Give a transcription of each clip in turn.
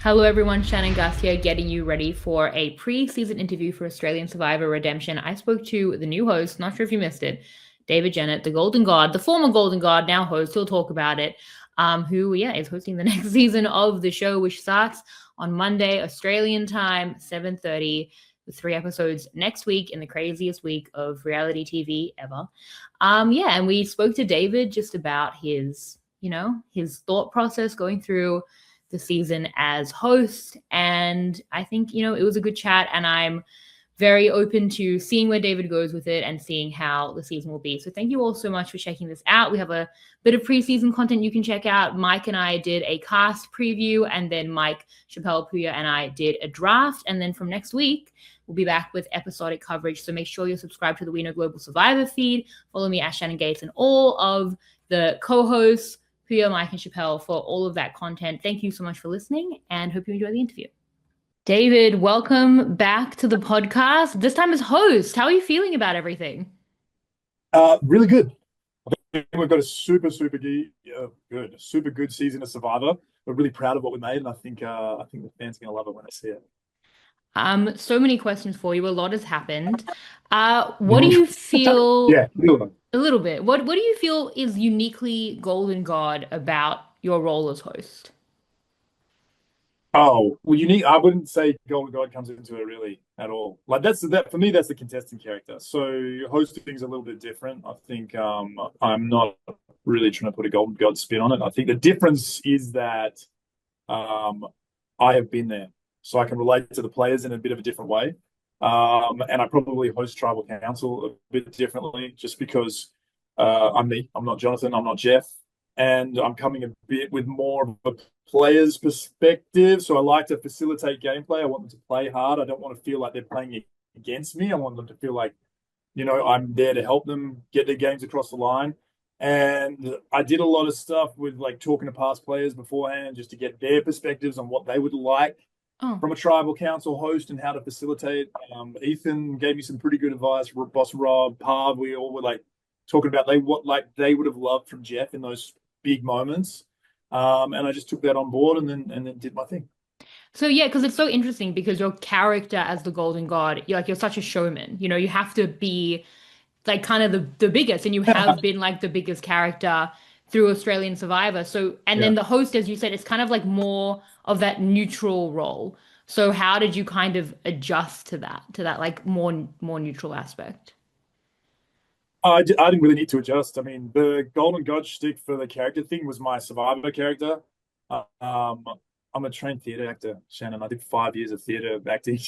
Hello, everyone. Shannon Guss here, getting you ready for a pre-season interview for Australian Survivor Redemption. I spoke to the new host, not sure if you missed it, David Genat, the Golden God, the former Golden God, now host. He'll talk about it. Who, is hosting the next season of the show, which starts on Monday, Australian time, 7:30, with 3 episodes next week in the craziest week of reality TV ever. And we spoke to David just about his thought process going through the season as host. And I think, it was a good chat. And I'm very open to seeing where David goes with it and seeing how the season will be. So thank you all so much for checking this out. We have a bit of preseason content you can check out. Mike and I did a cast preview, and then Mike Chappelle Puya and I did a draft. And then from next week, we'll be back with episodic coverage. So make sure you're subscribed to the We Know Global Survivor feed. Follow me at Shannon Gates and all of the co-hosts, Puya, Mike, and Chappelle, for all of that content. Thank you so much for listening, and hope you enjoy the interview. David, welcome back to the podcast. This time as host. How are you feeling about everything? Really good. I think we've got a super good season of Survivor. We're really proud of what we made, and I think the fans are gonna love it when they see it. So many questions for you. A lot has happened. What do Mhm. you feel Yeah, good. a little bit? What do you feel is uniquely Golden God about your role as host? Oh, well, unique. I wouldn't say Golden God comes into it really at all. Like that for me. That's the contestant character. So hosting is a little bit different. I think I'm not really trying to put a Golden God spin on it. I think the difference is that um, I have been there, so I can relate to the players in a bit of a different way. And I probably host tribal council a bit differently, just because I'm me. I'm not Jonathan. I'm not Jeff, and I'm coming a bit with more of a player's perspective. So I like to facilitate gameplay. I want them to play hard. I don't want to feel like they're playing against me. I want them to feel like, I'm there to help them get their games across the line. And I did a lot of stuff with like talking to past players beforehand just to get their perspectives on what they would like Oh. from a tribal council host and how to facilitate. Ethan gave me some pretty good advice. Boss Rob, Parv, we all were like talking about they would have loved from Jeff in those big moments. And I just took that on board and then did my thing. So yeah, because it's so interesting because your character as the Golden God, you're such a showman. You have to be like kind of the biggest, and you have been like the biggest character through Australian Survivor. So, and Yeah. then the host, as you said, it's kind of like more of that neutral role. So how did you kind of adjust to that like more neutral aspect? I didn't really need to adjust. I mean, the Golden God shtick for the character thing was my Survivor character. Um, I'm a trained theatre actor, Shannon. I did 5 years of theatre acting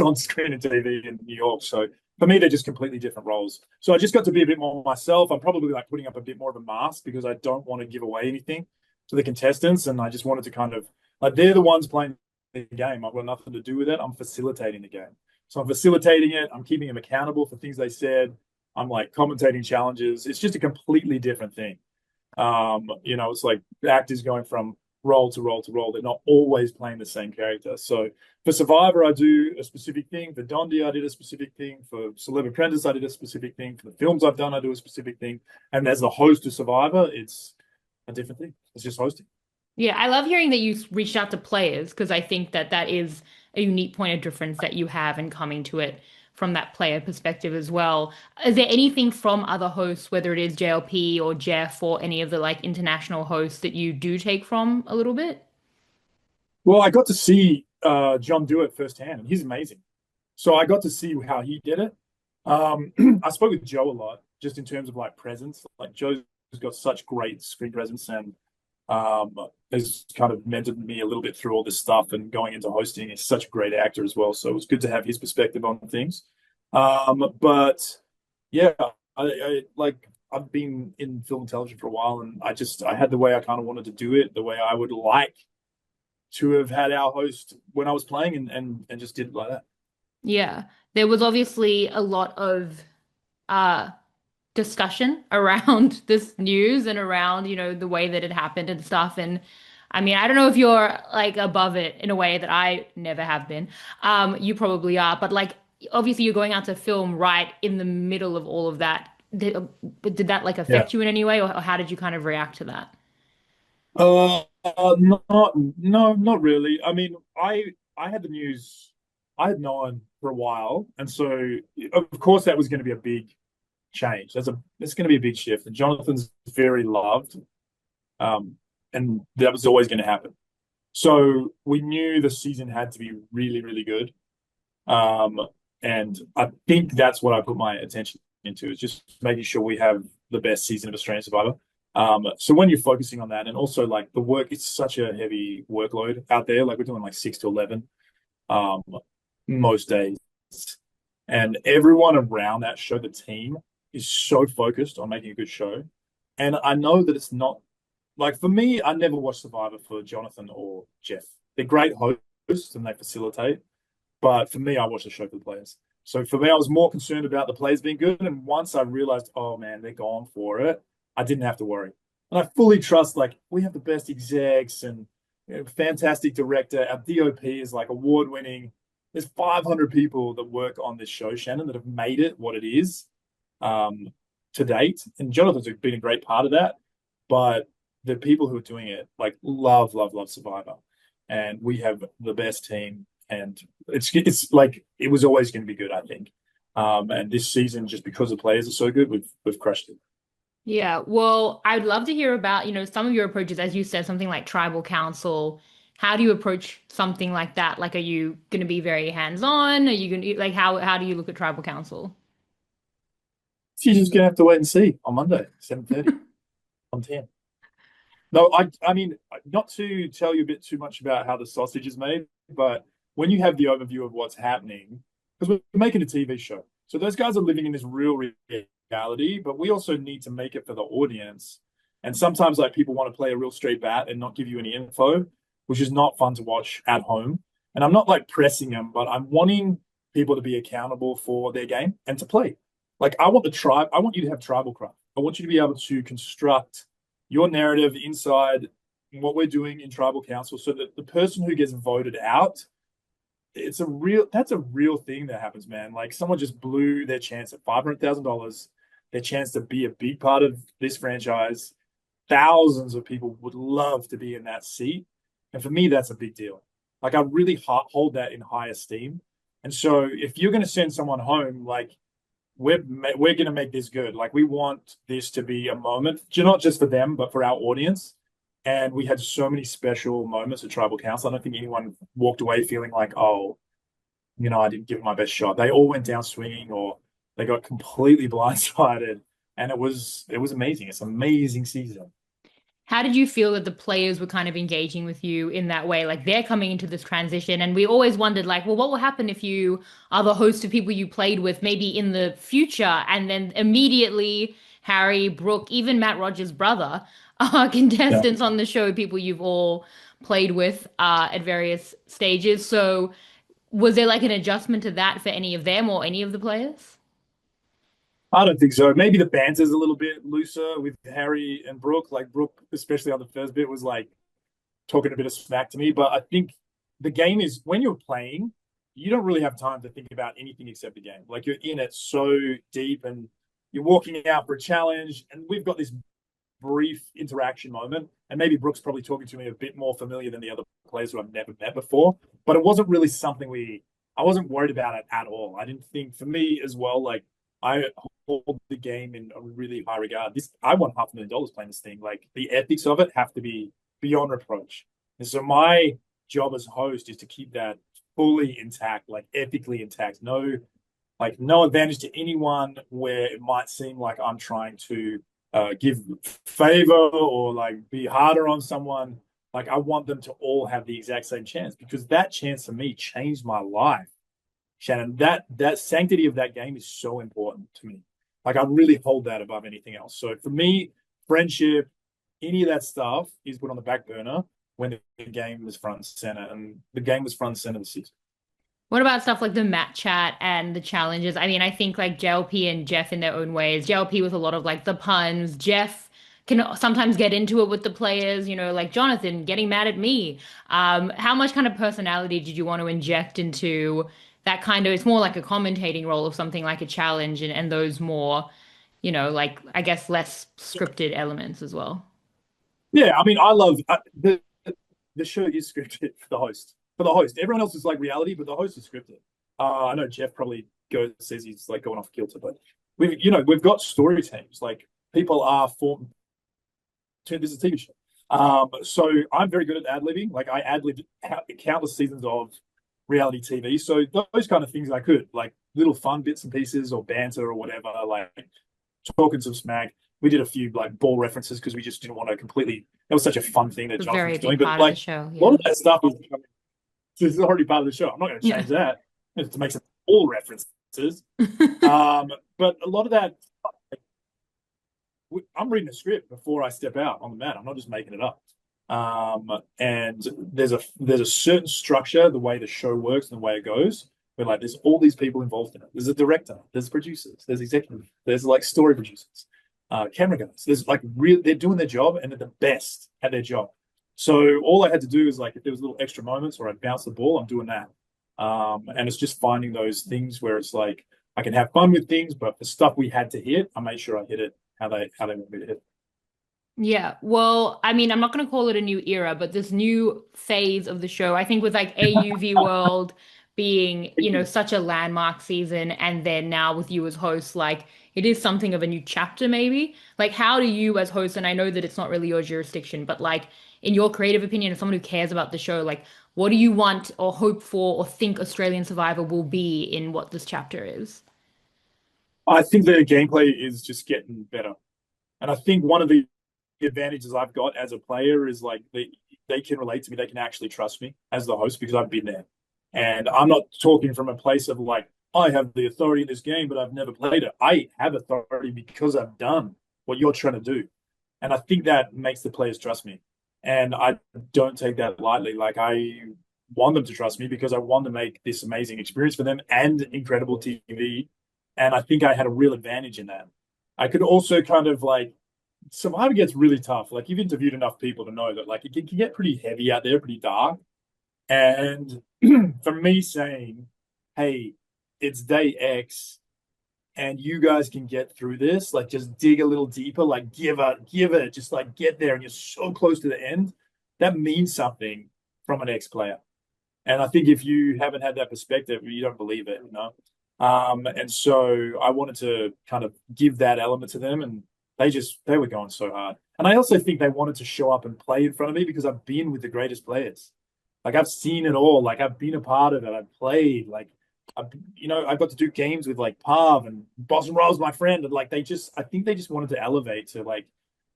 on screen and TV in New York. So for me, they're just completely different roles. So I just got to be a bit more myself. I'm probably like putting up a bit more of a mask because I don't want to give away anything to the contestants. And I just wanted to kind of like they're the ones playing the game. I've got nothing to do with it. I'm facilitating the game. So I'm facilitating it. I'm keeping them accountable for things they said. I'm like commentating challenges. It's just a completely different thing. It's like actors going from role to role to role. They're not always playing the same character. So for Survivor, I do a specific thing. For Dondi, I did a specific thing. For Celeb Apprentice, I did a specific thing. For the films I've done, I do a specific thing. And as the host of Survivor, it's a different thing. It's just hosting. Yeah, I love hearing that you reached out to players because I think that that is a unique point of difference that you have in coming to it from that player perspective as well. Is there anything from other hosts, whether it is JLP or Jeff or any of the like international hosts that you do take from a little bit? Well, I got to see John do it firsthand, and he's amazing. So I got to see how he did it. I spoke with Joe a lot, just in terms of like presence. Like Joe's got such great screen presence and has kind of mentored me a little bit through all this stuff and going into hosting. He's such a great actor as well, so it was good to have his perspective on things. But yeah, I've been in film and television for a while, and I had the way I kind of wanted to do it, the way I would like to have had our host when I was playing, and just did it like that. Yeah, there was obviously a lot of uh discussion around this news and around, the way that it happened and stuff. And I mean, I don't know if you're like above it in a way that I never have been. You probably are, but like obviously you're going out to film right in the middle of all of that. Did that like Yeah. affect you in any way, or how did you kind of react to that? not really. I mean, I had the news, I had known for a while, and so of course that was going to be a big change. It's going to be a big shift. And Jonathan's very loved, um, and that was always going to happen. So we knew the season had to be really, really good. Um, and I think that's what I put my attention into is just making sure we have the best season of Australian Survivor. So when you're focusing on that, and also like the work, it's such a heavy workload out there. Like we're doing like 6 to 11 um, most days, and everyone around that show, the team, is so focused on making a good show. And I know that it's not like for me. I never watched Survivor for Jonathan or Jeff. They're great hosts and they facilitate. But for me, I watch the show for the players. So for me, I was more concerned about the players being good. And once I realized, oh man, they're going for it, I didn't have to worry. And I fully trust, like, we have the best execs and fantastic director. Our DOP is like award winning. There's 500 people that work on this show, Shannon, that have made it what it is um, to date. And Jonathan's been a great part of that. But the people who are doing it, like, love, love, love Survivor. And we have the best team and it's like it was always going to be good, I think. And this season, just because the players are so good, we've crushed it. Yeah, well, I'd love to hear about, some of your approaches, as you said, something like tribal council. How do you approach something like that? Like, are you going to be very hands-on? Are you going to, like, how do you look at tribal council? So you're just gonna have to wait and see on Monday, 7:30 on 10. No, I mean not to tell you a bit too much about how the sausage is made, but when you have the overview of what's happening, because we're making a TV show, so those guys are living in this real reality, but we also need to make it for the audience. And sometimes like people want to play a real straight bat and not give you any info, which is not fun to watch at home. And I'm not like pressing them, but I'm wanting people to be accountable for their game and to play. Like I want the tribe, I want you to have tribal craft. I want you to be able to construct your narrative inside what we're doing in tribal council so that the person who gets voted out, that's a real thing that happens, man. Like someone just blew their chance at $500,000, their chance to be a big part of this franchise. Thousands of people would love to be in that seat. And for me, that's a big deal. Like I really hold that in high esteem. And so if you're going to send someone home, like we're going to make this good. Like we want this to be a moment, not just for them, but for our audience. And we had so many special moments at Tribal Council. I don't think anyone walked away feeling like, oh, I didn't give it my best shot. They all went down swinging, or they got completely blindsided, and it was amazing. It's an amazing season. How did you feel that the players were kind of engaging with you in that way? Like they're coming into this transition, and we always wondered, like, well, what will happen if you are the host of people you played with maybe in the future, and then immediately Harry, Brooke, even Matt Rogers' brother are Yeah. contestants on the show, people you've all played with at various stages. So was there like an adjustment to that for any of them or any of the players? I don't think so. Maybe the banter's a little bit looser with Harry and Brooke. Like Brooke, especially on the first bit, was like talking a bit of smack to me. But I think the game is when you're playing, you don't really have time to think about anything except the game. Like you're in it so deep and you're walking out for a challenge. And we've got this brief interaction moment. And maybe Brooke's probably talking to me a bit more familiar than the other players who I've never met before. But it wasn't really something I wasn't worried about it at all. I didn't think for me as well, like I hold the game in a really high regard. I won $500,000 playing this thing. Like the ethics of it have to be beyond reproach. And so my job as host is to keep that fully intact, like ethically intact. No advantage to anyone where it might seem like I'm trying to give favor or like be harder on someone. Like I want them to all have the exact same chance because that chance for me changed my life. Shannon, that sanctity of that game is so important to me. Like I really hold that above anything else. So for me, friendship, any of that stuff is put on the back burner when the game was front and center, and the game was front and center this season. What about stuff like the Matt chat and the challenges? I mean, I think like JLP and Jeff in their own ways. JLP with a lot of like the puns. Jeff can sometimes get into it with the players, like Jonathan getting mad at me. How much kind of personality did you want to inject into that kind of, it's more like a commentating role of something like a challenge and those more, like I guess less scripted elements as well. Yeah, I mean, I love the show is scripted for the host. For the host, everyone else is like reality, but the host is scripted. I know Jeff probably says he's like going off kilter, but we've got story teams. Like people are formed. This is a TV show. So I'm very good at ad libbing. Like I ad libbed countless seasons of reality TV. So those kind of things I could, like little fun bits and pieces or banter or whatever, like talking some smack. We did a few like ball references because we just didn't want to completely. That was such a fun thing that A Jonathan very was doing. big But part of the like show. a lot Yeah. of that stuff is already part of the show. I'm not going to Yeah. change that to make some ball references. But a lot of that, I'm reading a script before I step out on the mat. I'm not just making it up. And there's a certain structure, the way the show works and the way it goes. Where like there's all these people involved in it. There's a director, there's producers, there's executive, there's like story producers, camera guys. There's like they're doing their job and they're the best at their job. So all I had to do is like if there was little extra moments or I bounce the ball, I'm doing that. And it's just finding those things where it's like I can have fun with things, but the stuff we had to hit, I made sure I hit it how they want me to hit. Yeah, well, I mean, I'm not going to call it a new era, but this new phase of the show, I think with like AUV World being, such a landmark season, and then now with you as host, like it is something of a new chapter, maybe. Like, how do you as host, and I know that it's not really your jurisdiction, but like in your creative opinion, as someone who cares about the show, like what do you want or hope for or think Australian Survivor will be in what this chapter is? I think the gameplay is just getting better. And I think one of the advantages I've got as a player is like they can relate to me. They can actually trust me as the host because I've been there. And I'm not talking from a place of like, I have the authority in this game, but I've never played it. I have authority because I've done what you're trying to do. And I think that makes the players trust me. And I don't take that lightly. Like I want them to trust me because I want to make this amazing experience for them and incredible TV. And I think I had a real advantage in that. I could also kind of like Survivor gets really tough. Like you've interviewed enough people to know that like it can get pretty heavy out there, pretty dark. And for me saying, hey, it's day X and you guys can get through this, like just dig a little deeper, like give it, just like get there and you're so close to the end, that means something from an ex-player. And I think if you haven't had that perspective, you don't believe it, you know? And so I wanted to kind of give that element to them, and they were going so hard. And I also think they wanted to show up and play in front of me because I've been with the greatest players. Like I've seen it all. Like I've been a part of it. I've played. Like I got to do games with like Pav and Boston Royals, my friend, and like I think they just wanted to elevate to like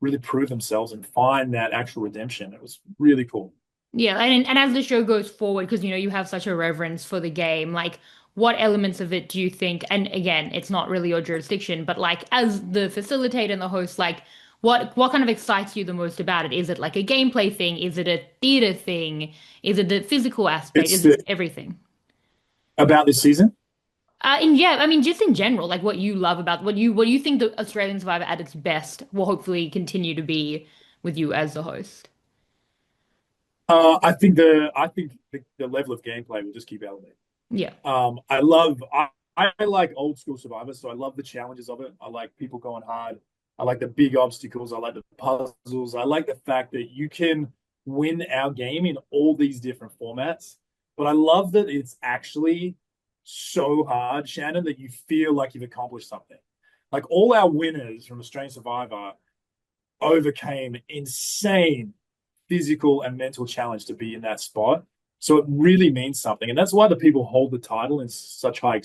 really prove themselves and find that actual redemption. It was really cool. Yeah, and as the show goes forward, because you have such a reverence for the game, like what elements of it do you think, and again, it's not really your jurisdiction, but like as the facilitator and the host, like what kind of excites you the most about it? Is it like a gameplay thing? Is it a theater thing? Is it the physical aspect? It's Is it everything? about this season. And yeah, I mean, just in general, like what you love about what you think the Australian Survivor at its best will hopefully continue to be with you as the host. I think the level of gameplay will just keep elevating. Yeah. I like old school Survivor, so I love the challenges of it. I like people going hard. I like the big obstacles. I like the puzzles. I like the fact that you can win our game in all these different formats. But I love that it's actually so hard, Shannon, that you feel like you've accomplished something. Like all our winners from Australian Survivor overcame insane physical and mental challenge to be in that spot. So it really means something. And that's why the people hold the title in such high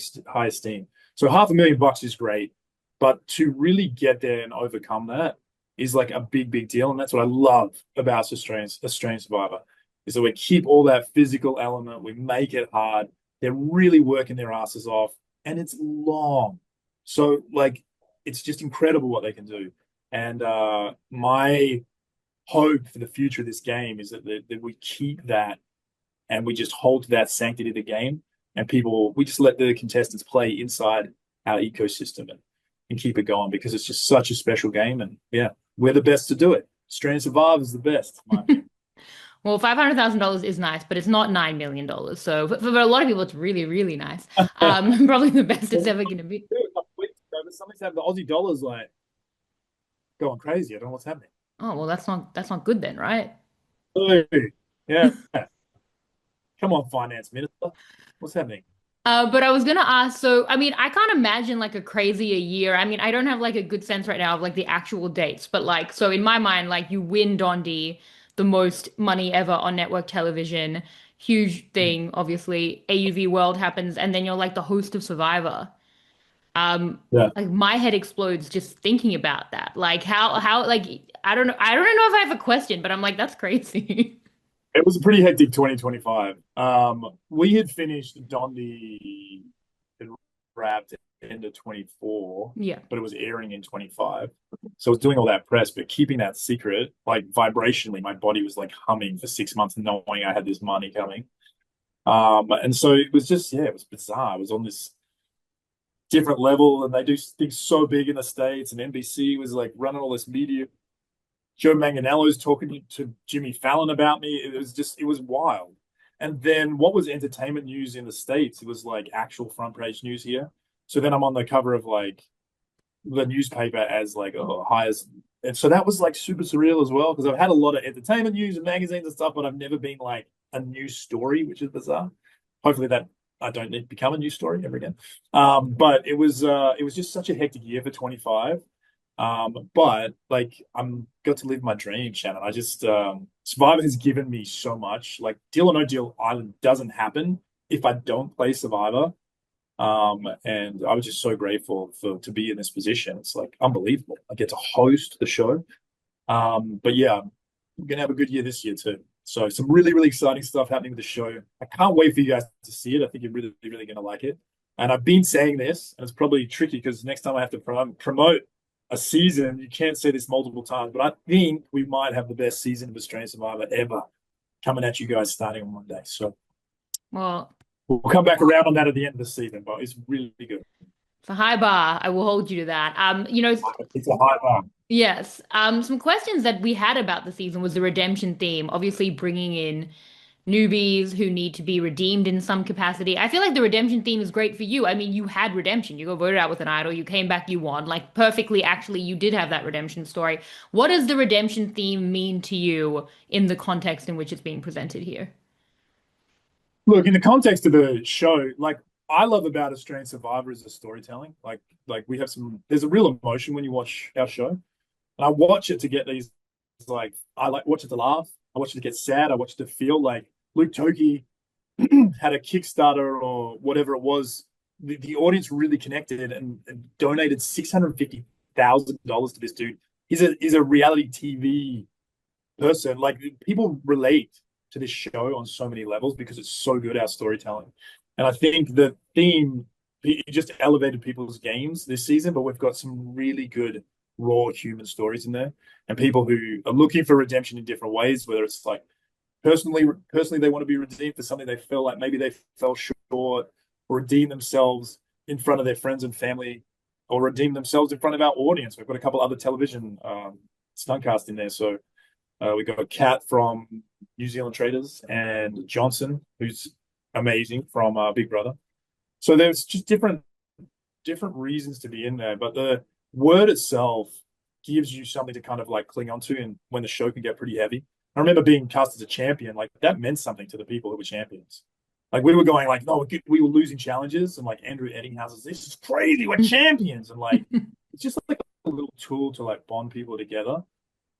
esteem. So $500,000 is great. But to really get there and overcome that is like a big, big deal. And that's what I love about Australian Survivor is that we keep all that physical element. We make it hard. They're really working their asses off and it's long. So like, it's just incredible what they can do. And my hope for the future of this game is that we keep that and we just hold to that sanctity of the game and we just let the contestants play inside our ecosystem and keep it going because it's just such a special game. And yeah, we're the best to do it. Australian Survivor is the best. Well, $500,000 is nice, but it's not $9 million. So for a lot of people, it's really, really nice. Probably the best it's ever going to be. A couple of weeks ago, something's happened. The Aussie dollar's like going crazy. I don't know what's happening. Oh, well, that's not good then, right? Hey. Yeah. Come on, finance minister. What's happening? But I was gonna ask, so I mean, I can't imagine like a crazy a year. I mean, I don't have like a good sense right now of like the actual dates, but like, so in my mind, like you win Dondi, the most money ever on network television, huge Mhm. thing, obviously. AUV World happens, and then you're like the host of Survivor. Um, Yeah. like my head explodes just thinking about that. Like like I don't know if I have a question, but I'm like, that's crazy. It was a pretty hectic 2025. We had finished Dondi and wrapped end of 24, Yeah. but it was airing in 25. So I was doing all that press, but keeping that secret, like vibrationally, my body was like humming for 6 months, knowing I had this money coming. And so it was just, yeah, it was bizarre. I was on this different level, and they do things so big in the States, and NBC was like running all this media. Joe Manganiello's talking to Jimmy Fallon about me. It was just, it was wild. And then what was entertainment news in the States? It was like actual front page news here. So then I'm on the cover of like the newspaper as like, oh, highest. And so that was like super surreal as well, because I've had a lot of entertainment news and magazines and stuff, but I've never been like a news story, which is bizarre. Hopefully that I don't need to become a news story ever again. But it was just such a hectic year for 25. But like I'm got to live my dream, Shannon. I just Survivor has given me so much. Like Deal or No Deal Island doesn't happen if I don't play Survivor. And I was just so grateful for to be in this position. It's like unbelievable. I get to host the show. But yeah, I'm gonna have a good year this year too. So some really, really exciting stuff happening with the show. I can't wait for you guys to see it. I think you're really, really gonna like it. And I've been saying this, and it's probably tricky because next time I have to promote a season, you can't say this multiple times, but I think we might have the best season of Australian Survivor ever coming at you guys starting on Monday. So Well, we'll come back around on that at the end of the season, but it's really good. it's a high bar. I will hold you to that. It's a high bar. Yes. Some questions that we had about the season was the redemption theme, obviously bringing in newbies who need to be redeemed in some capacity. I feel like the redemption theme is great for you. I mean, you had redemption. You got voted out with an idol, you came back, you won. Like perfectly, actually, you did have that redemption story. What does the redemption theme mean to you in the context in which it's being presented here? Look, in the context of the show, like I love about Australian Survivor is the storytelling. Like we have some there's a real emotion when you watch our show. And I watch it to get these like I like watch it to laugh. I watch it to get sad. I watch it to feel like Luke Toki had a Kickstarter or whatever it was. The audience really connected and donated $650,000 to this dude. He's a reality TV person. Like people relate to this show on so many levels because it's so good, our storytelling. And I think the theme it just elevated people's games this season, but we've got some really good raw human stories in there and people who are looking for redemption in different ways, whether it's like personally they want to be redeemed for something they feel like maybe they fell short or redeem themselves in front of their friends and family or redeem themselves in front of our audience. We've got a couple other television stuntcast in there. So we got Kat from New Zealand Traders and Johnson, who's amazing from Big Brother. So there's just different reasons to be in there, but the word itself gives you something to kind of like cling onto, and when the show can get pretty heavy. I remember being cast as a champion, like that meant something to the people who were champions. Like we were going like, no, we were losing challenges, and like Andrew Eddinghausen's, this is crazy, we're champions, and like it's just like a little tool to like bond people together.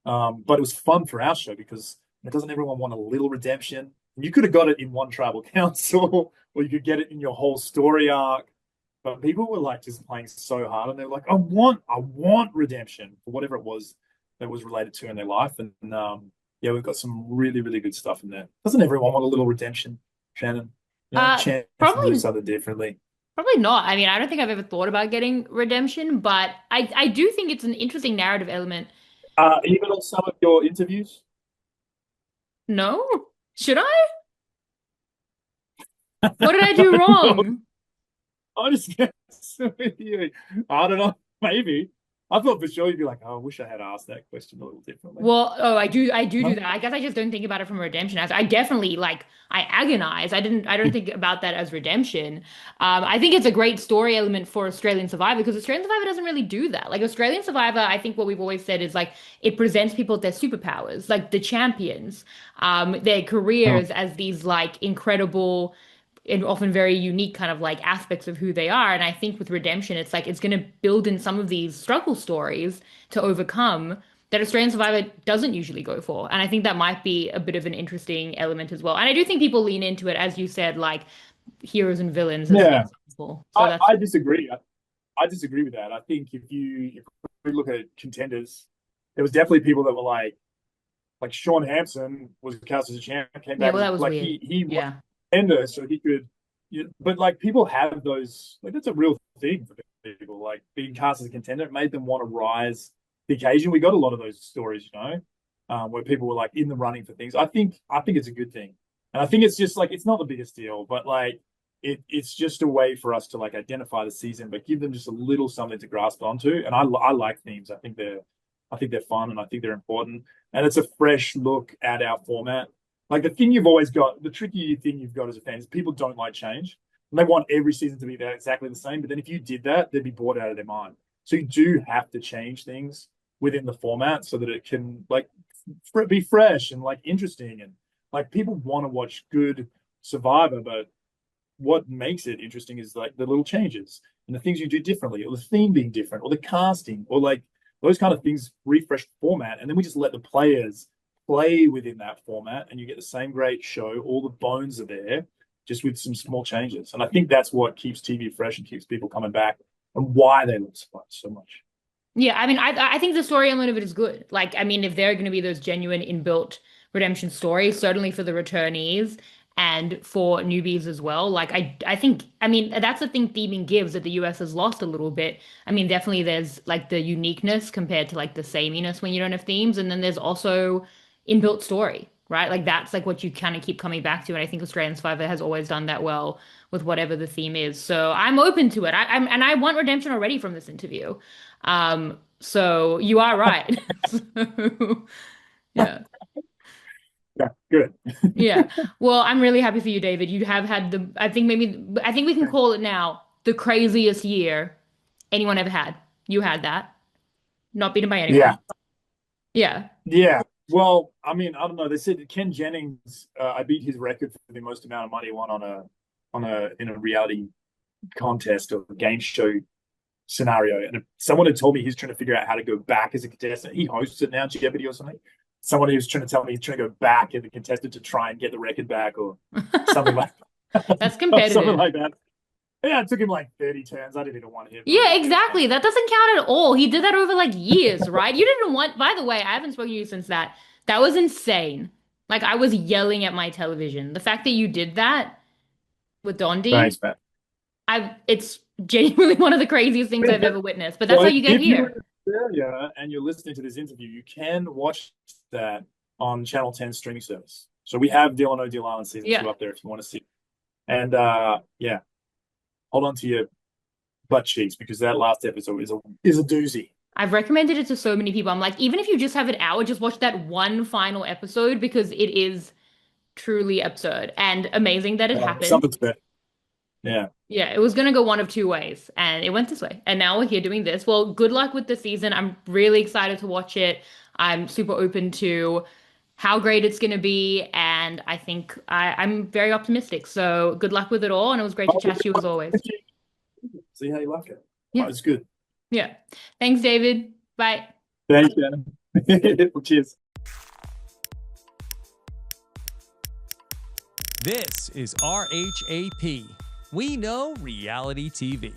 But it was fun for our show because doesn't everyone want a little redemption? And you could have got it in one tribal council, or you could get it in your whole story arc. But people were like just playing so hard, and they're like, I want redemption for whatever it was that was related to in their life. And yeah, we've got some really, really good stuff in there. Doesn't everyone want a little redemption, Shannon? You know, chance to do Probably something differently. Probably not. I mean, I don't think I've ever thought about getting redemption, but I do think it's an interesting narrative element. Even on some of your interviews, No? Should I? What did I do wrong? I just guess with you. I don't know, maybe. I thought for sure you'd be like, oh, I wish I had asked that question a little differently. Well, oh, I do No? that. I guess I just don't think about it from a redemption as I definitely like I agonize. I don't think about that as redemption. I think it's a great story element for Australian Survivor because Australian Survivor doesn't really do that. Like Australian Survivor, I think what we've always said is like it presents people with their superpowers, like the champions, their Oh, careers as these like incredible and often very unique kind of like aspects of who they are. And I think with redemption, it's like it's going to build in some of these struggle stories to overcome that Australian Survivor doesn't usually go for. And I think that might be a bit of an interesting element as well. And I do think people lean into it, as you said, like heroes and villains as an yeah. example. So I, that's I disagree. I disagree with that. I think if we look at contenders, there was definitely people that were like Sean Hampson was cast as a champ, came yeah, back well, as that was like weird. he was Yeah. a contender, so he could. But like people have those like that's a real thing for people. Like being cast as a contender, it made them want to rise to the occasion. We got a lot of those stories, where people were like in the running for things. I think it's a good thing, and I think it's just like it's not the biggest deal, but like it's just a way for us to like identify the season, but give them just a little something to grasp onto. And I like themes. I think they're fun and I think they're important. And it's a fresh look at our format. Like the thing you've always got, the tricky thing you've got as a fan is people don't like change. And they want every season to be exactly the same. But then if you did that, they'd be bored out of their mind. So you do have to change things within the format so that it can like be fresh and like interesting. And like people want to watch good Survivor, but what makes it interesting is like the little changes and the things you do differently, or the theme being different, or the casting, or like those kind of things refresh the format. And then we just let the players play within that format, and you get the same great show. All the bones are there, just with some small changes. And I think that's what keeps TV fresh and keeps people coming back, and why they love so much. Yeah, I mean, I think the story element of it is good. Like, I mean, if there are going to be those genuine inbuilt redemption stories, certainly for the returnees and for newbies as well. Like, I think, I mean, that's the thing theming gives that the US has lost a little bit. I mean, definitely there's like the uniqueness compared to like the sameness when you don't have themes, and then there's also inbuilt story, right? Like that's like what you kind of keep coming back to, and I think Australian Survivor has always done that well with whatever the theme is. So I'm open to it. And I want redemption already from this interview. So you are right. So, yeah. Yeah, good. Yeah. Well, I'm really happy for you, David. You have had I think we can call it now the craziest year anyone ever had. You had that. Not beaten by Yeah, anyone. Yeah. yeah. Well, I mean, I don't know. They said Ken Jennings, I beat his record for the most amount of money won on a in a reality contest or game show scenario. And if someone had told me he's trying to figure out how to go back as a contestant, he hosts it now, Jeopardy or something. Someone who was trying to tell me he's trying to go back as a contestant to try and get the record back or something like That's something competitive. like that. Yeah, it took him like 30 turns. I didn't even want him. I Yeah, was like, exactly. That doesn't count at all. He did that over like years, right? You didn't want, by the way, I haven't spoken to you since that. That was insane. Like I was yelling at my television. The fact that you did that with Dondi, thanks, man. it's genuinely one of the craziest things I've ever witnessed. But that's how Well, you get if you're here. in Australia and you're listening to this interview, you can watch that on Channel 10 streaming service. So we have Deal or No Deal Island season Yeah. 2 up there if you want to see it. And yeah, hold on to your butt cheeks because that last episode is a doozy. I've recommended it to so many people. I'm like, even if you just have an hour, just watch that one final episode because it is truly absurd and amazing that it happened. Something special. Yeah. Yeah, it was going to go one of two ways, and it went this way. And now we're here doing this. Well, good luck with the season. I'm really excited to watch it. I'm super open to how great it's going to be, and I think I'm very optimistic. So good luck with it all, and it was great to chat to you as always. See how you like it. Yeah, It's good. yeah. Thanks, David. Bye. Thanks, Shannon. Well, cheers. This is RHAP. We know reality TV.